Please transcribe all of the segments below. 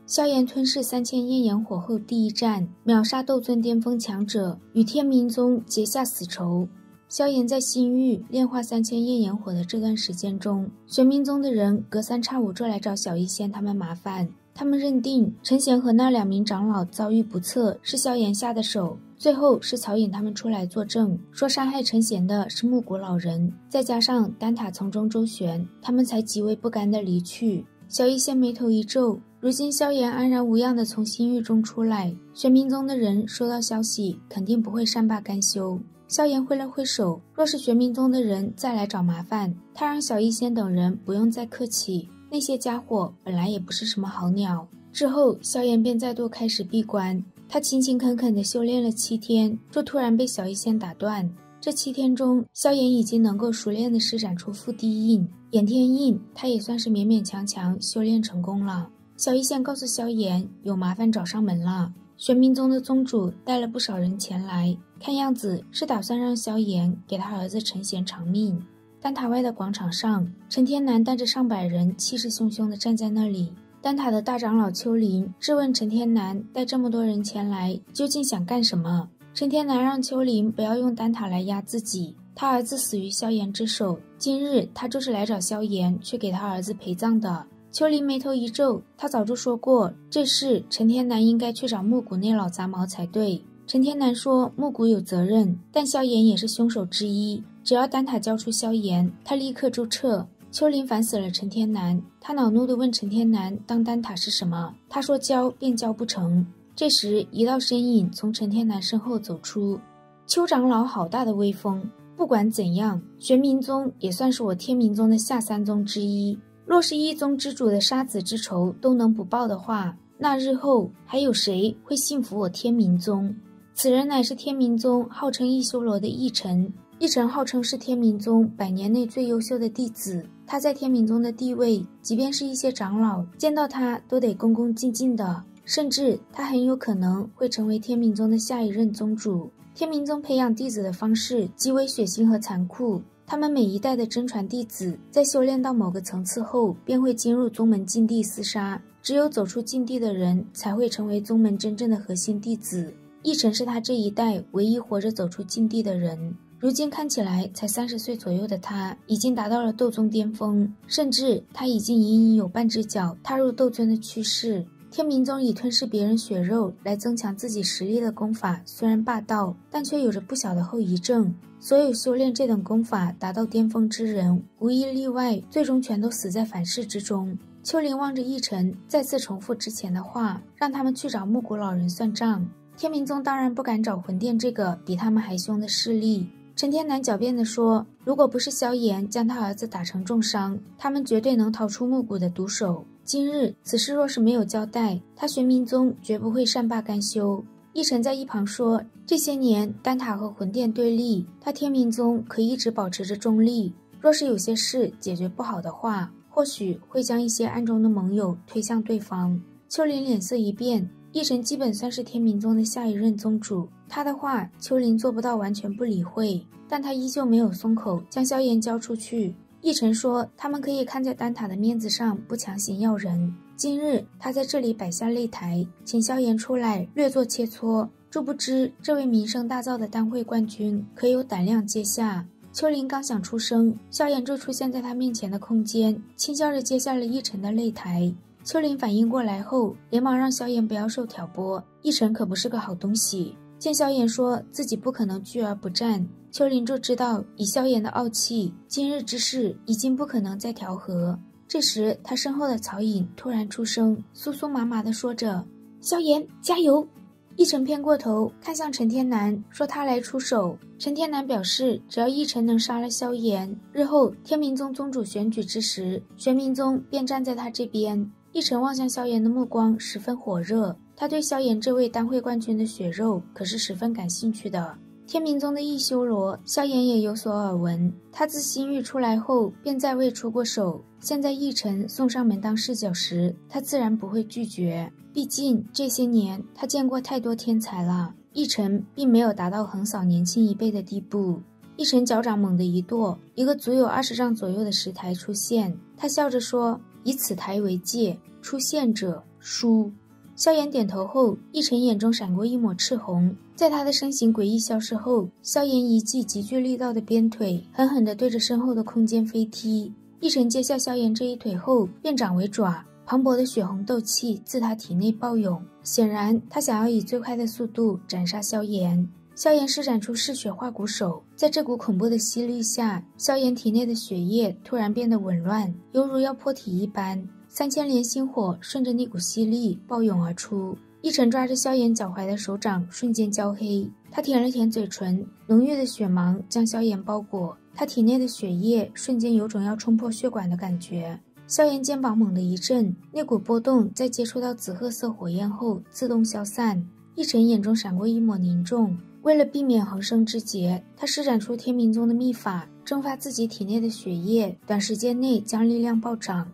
萧炎吞噬3000焰炎火后第一战，秒杀斗尊巅峰强者，与天明宗结下死仇。萧炎在新域炼化3000焰炎火的这段时间中，玄冥宗的人隔三差五就来找小医仙他们麻烦。他们认定陈贤和那2名长老遭遇不测是萧炎下的手，最后是曹颖他们出来作证，说杀害陈贤的是木谷老人，再加上丹塔从中周旋，他们才极为不甘地离去。小医仙眉头一皱，如今萧炎安然无恙地从新域中出来，玄冥宗的人收到消息肯定不会善罢甘休。萧炎挥了挥手，若是玄冥宗的人再来找麻烦，他让小医仙等人不用再客气，那些家伙本来也不是什么好鸟。之后萧炎便再度开始闭关，他勤勤恳恳地修炼了7天，就突然被小医仙打断。这7天中，萧炎已经能够熟练地施展出附地印、掩天印，他也算是勉勉强强修炼成功了。小医仙告诉萧炎，有麻烦找上门了。玄冥宗的宗主带了不少人前来，看样子是打算让萧炎给他儿子陈贤偿命。丹塔外的广场上，陈天南带着上百人气势汹汹地站在那里。丹塔的大长老丘陵质问陈天南带这么多人前来究竟想干什么。陈天南让丘陵不要用丹塔来压自己，他儿子死于萧炎之手，今日他就是来找萧炎去给他儿子陪葬的。丘陵眉头一皱，他早就说过这事陈天南应该去找木谷那老杂毛才对。陈天南说木谷有责任，但萧炎也是凶手之一，只要丹塔交出萧炎，他立刻就撤。丘陵烦死了陈天南，他恼怒地问陈天南当丹塔是什么，他说交便交不成。这时一道身影从陈天南身后走出，丘长老好大的威风，不管怎样，玄冥宗也算是我天明宗的下3宗之一，若是一宗之主的杀子之仇都能不报的话，那日后还有谁会信服我天明宗？此人乃是天明宗号称一修罗的义晨，义晨号称是天明宗100年内最优秀的弟子，他在天明宗的地位，即便是一些长老见到他都得恭恭敬敬的，甚至他很有可能会成为天明宗的下一任宗主。天明宗培养弟子的方式极为血腥和残酷，他们每一代的真传弟子在修炼到某个层次后便会进入宗门禁地厮杀，只有走出禁地的人才会成为宗门真正的核心弟子。义晨是他这一代唯一活着走出禁地的人，如今看起来才30岁左右的他已经达到了斗宗巅峰，甚至他已经隐隐有半只脚踏入斗尊的趋势。天明宗以吞噬别人血肉来增强自己实力的功法虽然霸道，但却有着不小的后遗症。所有修炼这等功法达到巅峰之人，无一例外最终全都死在反噬之中。丘陵望着义晨再次重复之前的话，让他们去找木谷老人算账。天明宗当然不敢找魂殿这个比他们还凶的势力。陈天南狡辩地说，如果不是萧炎将他儿子打成重伤，他们绝对能逃出木谷的毒手。今日此事若是没有交代，他玄冥宗绝不会善罢甘休。义晨在一旁说，这些年丹塔和魂殿对立，他天明宗可一直保持着中立，若是有些事解决不好的话，或许会将一些暗中的盟友推向对方。丘陵脸色一变，义晨基本算是天明宗的下一任宗主，他的话丘陵做不到完全不理会，但他依旧没有松口将萧炎交出去。义晨说他们可以看在丹塔的面子上不强行要人，今日他在这里摆下擂台，请萧炎出来略作切磋，殊不知这位名声大噪的丹会冠军可有胆量接下。丘陵刚想出声，萧炎就出现在他面前的空间，轻笑着接下了义晨的擂台。丘陵反应过来后，连忙让萧炎不要受挑拨，义晨可不是个好东西。见萧炎说自己不可能拒而不战，丘陵就知道以萧炎的傲气，今日之事已经不可能再调和。这时他身后的曹颖突然出声，酥酥麻麻地说着，萧炎加油。义晨偏过头看向陈天南，说他来出手。陈天南表示，只要义晨能杀了萧炎，日后天明宗宗主选举之时，玄冥宗便站在他这边。义晨望向萧炎的目光十分火热，他对萧炎这位丹会冠军的血肉可是十分感兴趣的。天明宗的一修罗，萧炎也有所耳闻，他自新域出来后便再未出过手，现在义晨送上门当视角时，他自然不会拒绝，毕竟这些年他见过太多天才了。义晨并没有达到横扫年轻一辈的地步。义晨脚掌猛地一跺，一个足有20丈左右的石台出现，他笑着说，以此台为界，出现者书。萧炎点头后，奕晨眼中闪过一抹赤红。在他的身形诡异消失后，萧炎一记极具力道的鞭腿狠狠地对着身后的空间飞踢。奕晨接下萧炎这一腿后，便掌为爪，磅礴的血红斗气自他体内暴涌，显然他想要以最快的速度斩杀萧炎。萧炎施展出嗜血化骨手，在这股恐怖的吸力下，萧炎体内的血液突然变得紊乱，犹如要破体一般。3000连星火顺着那股吸力暴涌而出。奕晨抓着萧炎脚踝的手掌瞬间焦黑，他舔了舔嘴唇，浓郁的血芒将萧炎包裹，他体内的血液瞬间有种要冲破血管的感觉。萧炎肩膀猛地一震，那股波动在接触到紫褐色火焰后自动消散。奕晨眼中闪过一抹凝重，为了避免横生枝节，他施展出天冥宗的秘法，蒸发自己体内的血液，短时间内将力量暴涨。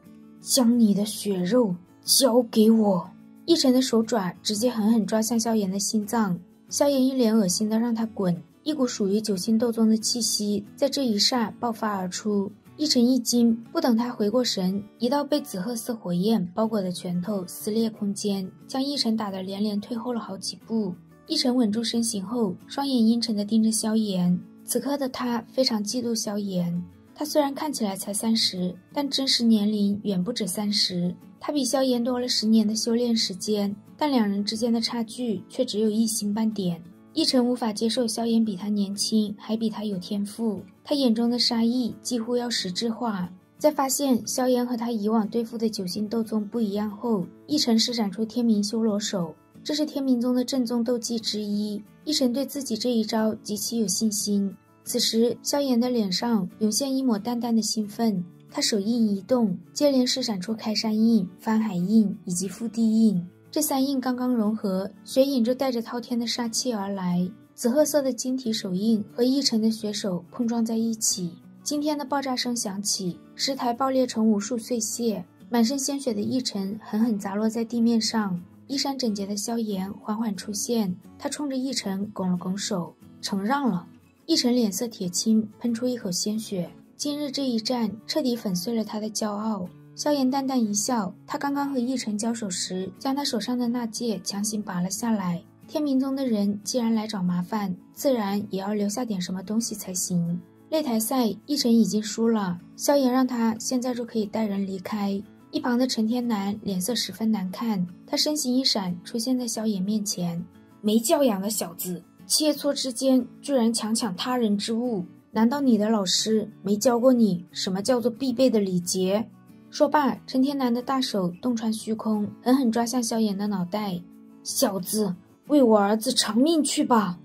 将你的血肉交给我！奕晨的手爪直接狠狠抓向萧炎的心脏。萧炎一脸恶心的让他滚，一股属于九星斗宗的气息在这一刹爆发而出。奕晨一惊，不等他回过神，一道被紫褐色火焰包裹的拳头撕裂空间，将奕晨打得连连退后了好几步。奕晨稳住身形后，双眼阴沉地盯着萧炎。此刻的他非常嫉妒萧炎。他虽然看起来才30，但真实年龄远不止30。他比萧炎多了10年的修炼时间，但两人之间的差距却只有1星半点。奕晨无法接受萧炎比他年轻，还比他有天赋，他眼中的杀意几乎要实质化。在发现萧炎和他以往对付的九星斗宗不一样后，奕晨施展出天冥修罗手，这是天冥宗的正宗斗技之一。奕晨对自己这一招极其有信心。此时萧炎的脸上涌现一抹淡淡的兴奋，他手印一动，接连施展出开山印、翻海印以及覆地印。这3印刚刚融合，血影就带着滔天的杀气而来。紫褐色的晶体手印和奕晨的血手碰撞在一起，惊天的爆炸声响起，石台爆裂成无数碎屑，满身鲜血的奕晨狠狠砸落在地面上。衣衫整洁的萧炎缓缓出现，他冲着奕晨拱了拱手，承让了。奕晨脸色铁青，喷出一口鲜血。今日这一战彻底粉碎了他的骄傲。萧炎淡淡一笑，他刚刚和奕晨交手时，将他手上的那戒强行拔了下来。天冥宗的人既然来找麻烦，自然也要留下点什么东西才行。擂台赛奕晨已经输了，萧炎让他现在就可以带人离开。一旁的陈天南脸色十分难看，他身形一闪，出现在萧炎面前。没教养的小子，切磋之间居然强抢他人之物，难道你的老师没教过你什么叫做必备的礼节？说罢，陈天南的大手洞穿虚空，狠狠抓向萧炎的脑袋。小子，为我儿子偿命去吧！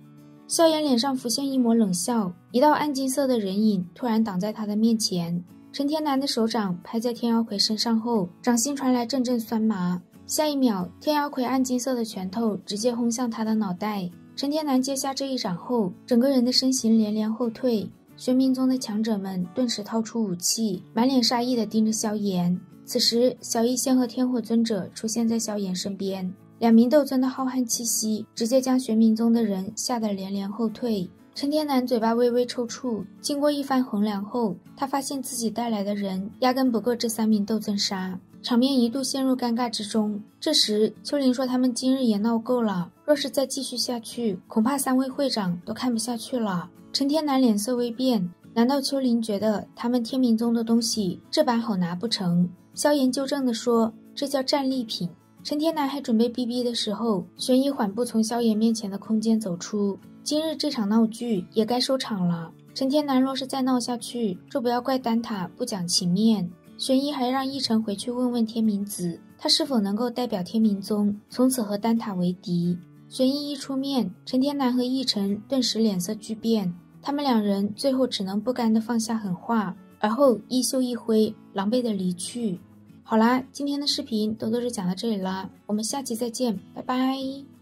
萧炎脸上浮现一抹冷笑，一道暗金色的人影突然挡在他的面前。陈天南的手掌拍在天妖魁身上后，掌心传来阵阵酸麻。下一秒，天妖魁暗金色的拳头直接轰向他的脑袋。陈天南接下这一掌后，整个人的身形连连后退。玄冥宗的强者们顿时掏出武器，满脸杀意地盯着萧炎。此时，小医仙和天火尊者出现在萧炎身边，2名斗尊的浩瀚气息直接将玄冥宗的人吓得连连后退。陈天南嘴巴微微抽搐，经过一番衡量后，他发现自己带来的人压根不够这3名斗尊杀，场面一度陷入尴尬之中。这时，秋林说他们今日也闹够了，若是再继续下去，恐怕3位会长都看不下去了。陈天南脸色微变，难道秋林觉得他们天冥宗的东西这般好拿不成？萧炎纠正地说，这叫战利品。陈天南还准备逼逼的时候，玄一缓步从萧炎面前的空间走出。今日这场闹剧也该收场了，陈天南若是再闹下去，就不要怪丹塔不讲情面。玄一还让奕晨回去问问天冥子，他是否能够代表天冥宗从此和丹塔为敌。玄一一出面，陈天南和奕晨顿时脸色巨变，他们2人最后只能不甘地放下狠话，而后衣袖一挥，狼狈地离去。好啦，今天的视频豆豆就讲到这里啦，我们下期再见，拜拜。